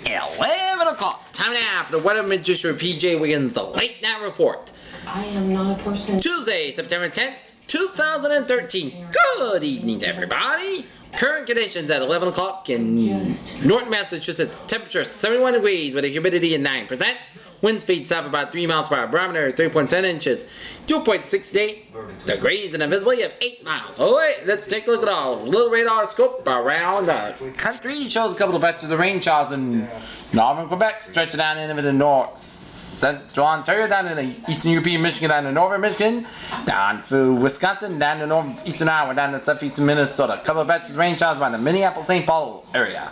11 o'clock. Time now for the weather magician PJ Wiggins, the late night report. I am not a person. Tuesday, September 10th, 2013. Good evening, everybody. Current conditions at 11 o'clock in Norton, Massachusetts. Temperature 71 degrees with a humidity of 9%. Wind speed south about 3 miles per hour. Barometer 3.10 inches. 2.68 degrees and a visibility of 8 miles. Alright, let's take a look at our little radar scope around the country. Shows a couple of patches of rain showers in northern Quebec, stretching down into the north. Central Ontario, down in the eastern European Michigan, down to northern Michigan, down through Wisconsin, down to northeastern Iowa, down to southeastern Minnesota. A couple of batches of rain showers around the Minneapolis-St. Paul area.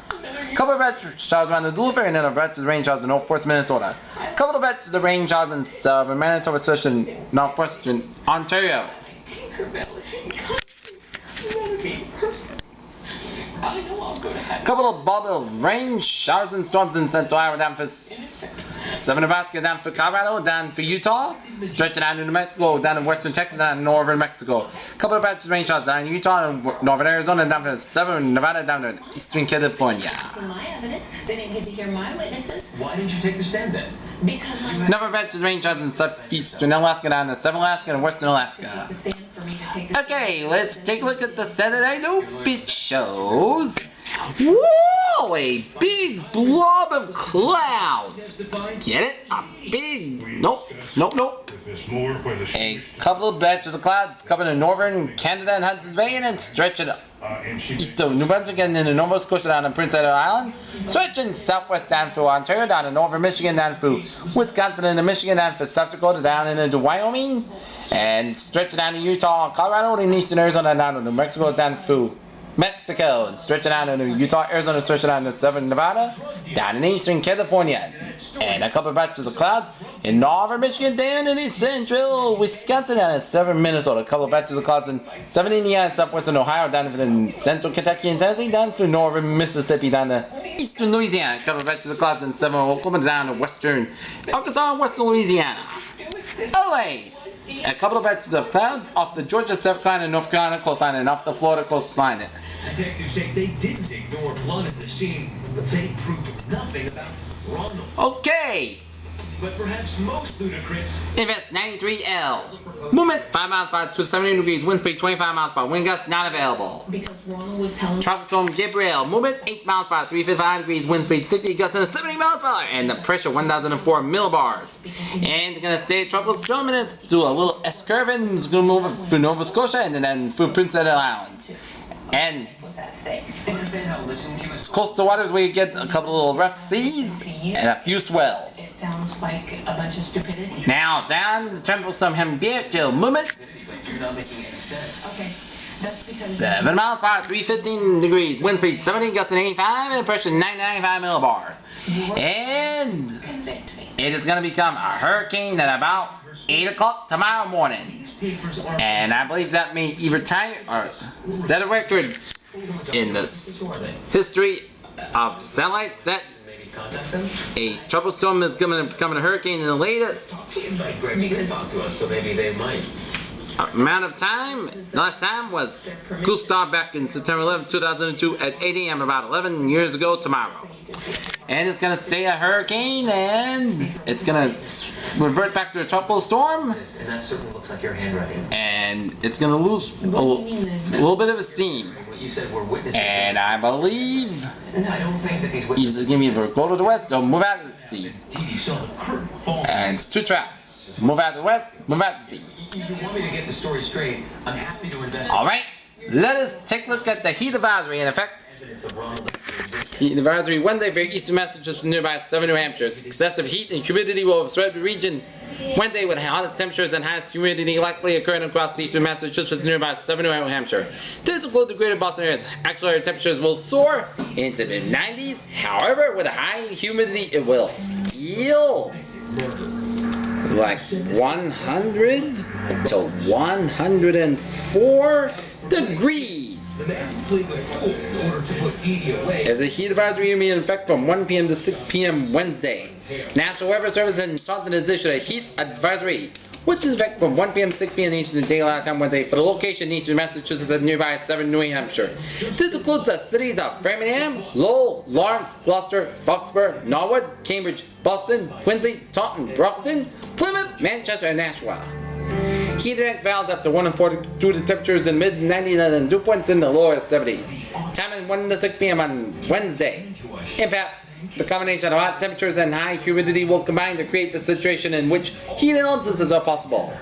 A couple of batches of showers around the Duluth area, and then a batches of rain showers in northwest Minnesota. A couple of batches of rain showers in southern Manitoba, especially northwestern Ontario. A couple of bubble rain showers and storms in central Iowa, down for southern Nebraska, down for Colorado, down for Utah, stretching down to New Mexico, down in western Texas, down in northern Mexico. A couple of patches of rain showers down in Utah, and northern Arizona, down for southern Nevada, down to eastern California. For my evidence, they didn't get to hear my witnesses. Why didn't you take the stand then? Because my Number patches of rain showers in southeastern Alaska, down to southern Alaska, and western Alaska. the stand for me to take the Okay, let's take a look at the Saturday Dope. It shows. Whoa, a big blob of clouds. Get it? A big, nope. A couple of batches of clouds covering northern Canada and Hudson's Bay, and then stretching east of New Brunswick and into Nova Scotia down to Prince Edward Island, stretching southwest down through Ontario, down to northern Michigan, down through Wisconsin into Michigan, down to South Dakota, down into Wyoming, and stretching down to Utah, Colorado, and eastern Arizona, down to New Mexico, down through Mexico, and stretching out into Utah, Arizona, stretching out into southern Nevada, down in eastern California, and a couple of batches of clouds in northern Michigan, down in central Wisconsin, down in southern Minnesota, a couple of batches of clouds in southern Indiana and southwestern Ohio, down in central Kentucky and Tennessee, down through northern Mississippi, down to eastern Louisiana, a couple of batches of clouds in southern Oklahoma, down to western Arkansas and western Louisiana. Away! A couple of batches of clouds off the Georgia, South Carolina, and North Carolina coastline, and off the Florida coastline. Detectives say they didn't ignore blood at the scene, but say it proved nothing about Ronald. Okay. But perhaps most ludicrous. Invest 93L. Movement 5 miles per hour to 70 degrees. Wind speed 25 miles per hour. Wind gust not available. because Ronald was telling Tropical storm Gabriel. Movement 8 miles per hour. 355 degrees. Wind speed 60 gusts and 70 miles per hour. And the pressure 1004 millibars. And it's gonna stay at tropical storm, and it's do a little S curve, and it's gonna move through Nova Scotia and then through Prince Edward Island. And was at stake. Understand how listening to you is coastal waters where you get a couple of little rough seas and a few swells. It sounds like a bunch of stupidity. Now down the tropical storm Humberto. Movement you're not making any sense. Okay, that's because 7 miles per hour, 315 degrees, wind speed 70, gusting 85, and pressure 995 millibars. And convict me. it is going to become a hurricane at about 8 o'clock tomorrow morning. Papers are And I believe that may either tie or set a record in the history of satellites that maybe contact them. a tropical storm is going to become a hurricane in the latest Invite Greg to talk to us, so maybe they might. amount of time. Last time was Gustav back in September 11, 2002 at 8 a.m. about 11 years ago tomorrow. And it's going to stay a hurricane, and it's going to revert back to a tropical storm, And that certainly looks like your handwriting. and it's going to lose a little bit of its steam. What you said were witnesses. And I believe And I don't think that these witnesses. either going to either go to the west or move out to the sea. TV saw the curtain fall. And it's two tracks. Move out to the west, move out to sea. If you want me to get the story straight, I'm happy to investigate. Alright, let us take a look at the heat advisory in effect. Evidence of Ronald. Heat advisory Wednesday for eastern Massachusetts and nearby southern New Hampshire. Excessive heat and humidity will spread the region Wednesday with hottest temperatures and highest humidity likely occurring across eastern Massachusetts and nearby southern New Hampshire. This will include the greater Boston area. Actual air temperatures will soar into the 90s. However, with a high humidity, it will feel like 100 to 104 degrees. The man played the fool in order to put Dee away. As a heat advisory will be in effect from 1 p.m. to 6 p.m. Wednesday. National Weather Service in Taunton has issued a heat advisory which is effective from 1 p.m. 6 p.m. Eastern Daylight Time Wednesday for the location Eastern Massachusetts and nearby 7 New Hampshire. This includes the cities of Framingham, Lowell, Lawrence, Gloucester, Foxborough, Norwood, Cambridge, Boston, Quincy, Taunton, Brockton, Plymouth, Manchester, and Nashua. Heat index values up to 1 and 4 due to temperatures in the mid-90s and dew points in the lower 70s. Time is 1 to 6 p.m. on Wednesday. Impact: the combination of hot temperatures and high humidity will combine to create the situation in which heat illnesses are possible.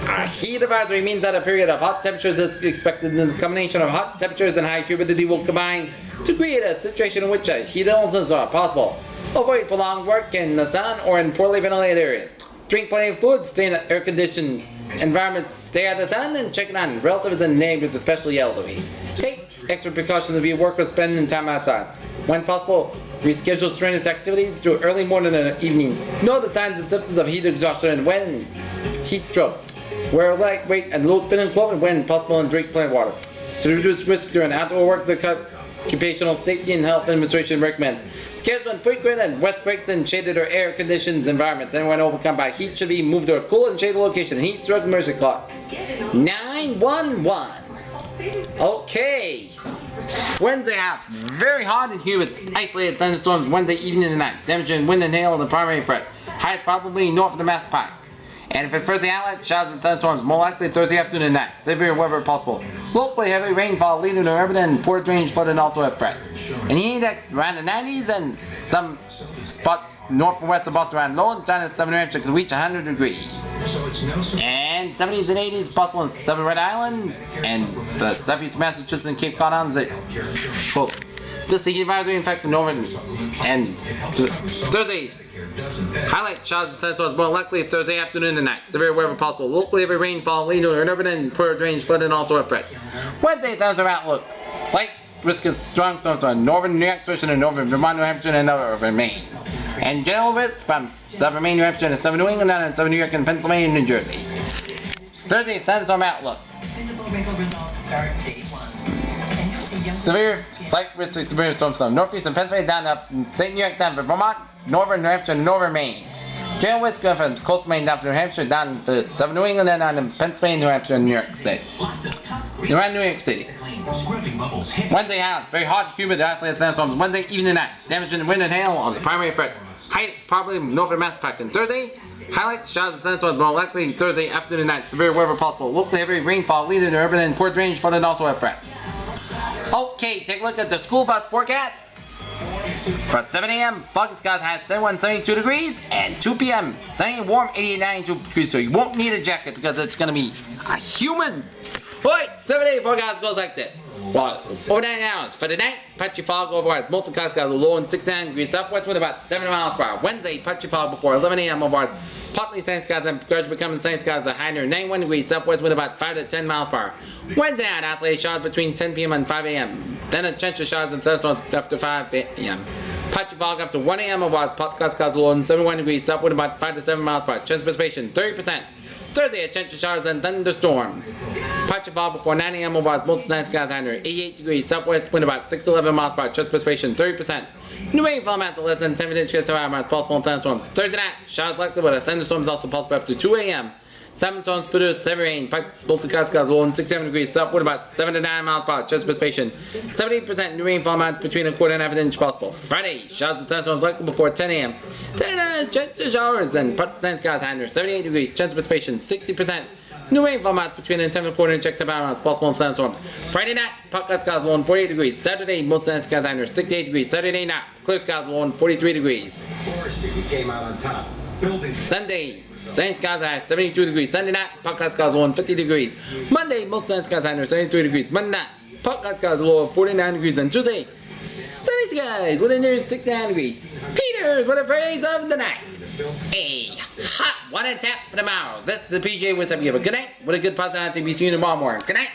A heat advisory means that a period of hot temperatures is expected, and the combination of hot temperatures and high humidity will combine to create a situation in which heat illnesses are possible. Avoid prolonged work in the sun or in poorly ventilated areas. Drink plenty of fluids, stay in air-conditioned environments, stay out of the sun, and check in on relatives and neighbors, especially elderly. Take extra precautions if you work or spend time outside. When possible, reschedule strenuous activities to early morning and evening. Know the signs and symptoms of heat exhaustion and when heat stroke. Wear lightweight and low-spinning clothing when possible, and drink plenty of water. To reduce risk during outdoor work, the Occupational Safety and Health Administration recommends schedule frequent and rest breaks in shaded or air-conditioned environments. Anyone overcome by heat should be moved to a cool and shaded location. Heat stroke emergency call 911. Okay. Wednesday out. Very hot and humid. Isolated thunderstorms Wednesday evening and night. Damaging wind and hail on the primary threat. Highest probably north of the Mass Pike. And if it's Thursday outlet, showers and thunderstorms more likely Thursday afternoon and night. Severe weather possible. Locally heavy rainfall leading to urban and port drainage flooding also a threat. And heat index around the 90s and some spots north and west of Boston around low and down at 7 New Hampshire could reach 100 degrees. And 70s and 80s possible in 7 Red Island and the southeast Massachusetts and Cape Cod Islands. Both. This heat advisory in fact the northern and Thursday. Highlight showers and thunderstorms more likely Thursday afternoon and night. Severe weather possible. Locally heavy rainfall leading to urban and poor drainage flooding also a threat. Wednesday thunderstorm outlook. Slight risk of strong storms on northern New York, and northern Vermont, New Hampshire, and northern Maine. And general risk from 7 Maine, New Hampshire, and 7 New England, and 7 New York, and Pennsylvania, and New Jersey. Thursday thunderstorm outlook. Severe slight risk of severe storms from northeast and Pennsylvania down up St. New York down to Vermont, northern New Hampshire, and northern Maine. General risk going from coastal Maine down to New Hampshire, down to 7 New England, and down to Pennsylvania, New Hampshire, and New York State. Around New York City. Wednesday highlights. Very hot, humid, isolated thunderstorms Wednesday evening and night. Damaging wind and hail on the primary threat. Heights probably north of Mass Pike. And Thursday, highlights, showers and thunderstorms more likely Thursday afternoon and night. Severe weather possible. Locally heavy rainfall leading to urban and poor drainage flooding also a threat. Okay, take a look at the school bus forecast. For 7 a.m., foggy skies high 71, 72 degrees, and 2 p.m., sunny and warm 88, 92 degrees, so you won't need a jacket because it's going to be a humid. Alright, 7-day forecast goes like this. Well, over 9 hours. For the night, patchy fog overrides. Most of the skies are low and 69 degrees southwest with about 7 miles per hour. Wednesday, patchy fog before 11 a.m. overrides. Partly sunny skies and gradually becoming sunny skies the high near 91 degrees southwest with about 5 to 10 miles per hour. Wednesday night, isolated showers between 10 p.m. and 5 a.m. Then a chance of showers and thunderstorms after 5 a.m. Patchy fog after 1 a.m. overrides. Partly skies low and 71 degrees south with about 5 to 7 miles per hour. Chance precipitation 30%. Thursday, a chance of showers and thunderstorms. Patchy fog before 9 a.m. overrides. Most of the sunny skies high near 88 degrees southwest wind about 6 to 11 miles per hour. Chance precipitation 30%. New rainfall amounts of less than 10 inches per hour possible in thunderstorms. Thursday night, showers likely, but a thunderstorm is also possible after 2 a.m. Storms produce heavy rain. Most of the skies low and 67 degrees south wind about 7 to 9 miles per hour. Chance precipitation 70%. New rainfall amounts between a quarter and half an inch possible. Friday, showers and thunderstorms likely before 10 a.m. Then chance of showers, then part of the sun skies high near 78 degrees. Chance of precipitation 60%. New rainfall amounts between a 10 and a quarter inch extra amounts possible in thunderstorms. Friday night, part skies low and 48 degrees. Saturday, most of the skies high near 68 degrees. Saturday night, clear skies low and 43 degrees. Came out on top. Sunday, sunny skies high 72 degrees. Sunday night, part skies low and 50 degrees. Monday, most sunny skies high near 73 degrees. Monday night, part skies low of 49 degrees. And Tuesday, sunny skies with a near 69 degrees. Peters with a phrase of the night. A hot one and tap for tomorrow. This is the PJ with some. You have a good night with a good positive. Be see you tomorrow morning. Good night.